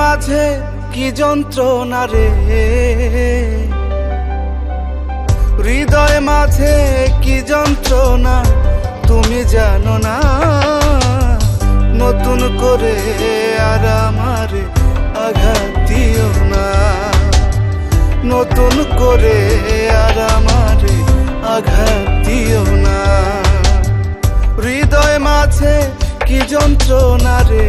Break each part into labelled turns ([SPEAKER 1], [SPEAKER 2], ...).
[SPEAKER 1] মাঝে কি যন্ত্রণা রে, হৃদয় মাঝে কি যন্ত্রণা তুমি জানো না। নতুন করে আর আমারে আঘাত দিও না, নতুন করে আর আমারে আঘাত দিও না। হৃদয় মাঝে কি যন্ত্রণা রে,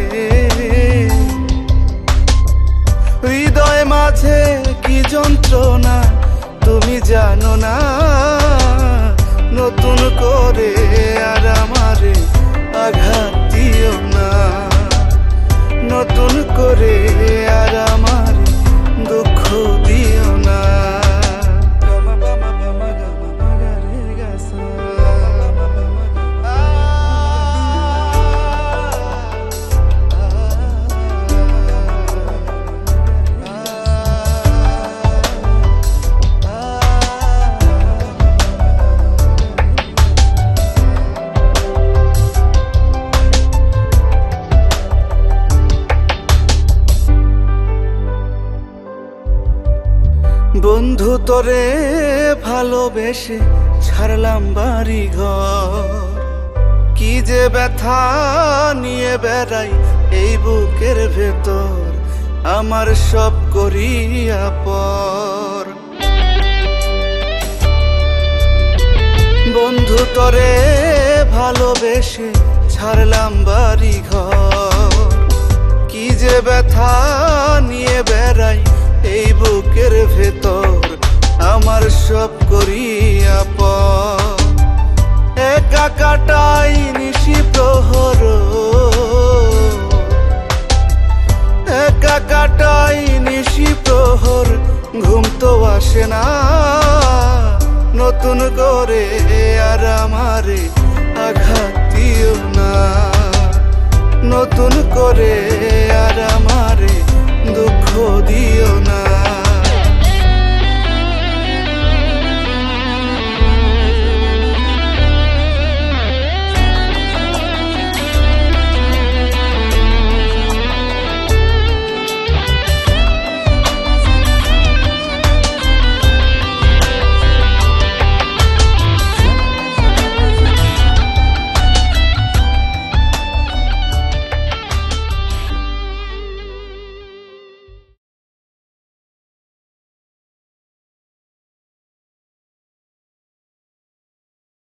[SPEAKER 1] হৃদয় মাঝে কি যন্ত্রণা তুমি জানো না। নতুন করে আর আমারে আঘাত দিও না, নতুন করে আর আমারে দুঃখ দিও না। বন্ধু তোরে ভালোবেসে ছাড়লাম বাড়ি ঘর, কি যে ব্যথা নিয়ে বেড়াই এই বুকের ভেতর, আমার সব করিয়া পর। বন্ধু তোরে ভালোবেসে ছাড়লাম বাড়ি ঘর, কি যে ব্যথা নিয়ে বেড়াই এই বুকের ভেতর, আমার সব করিয়া পর। একা কাটাই নিশি প্রহর, একা কাটাই নিশি প্রহর, ঘুম তো আসে না। নতুন করে আর আমারে আঘাত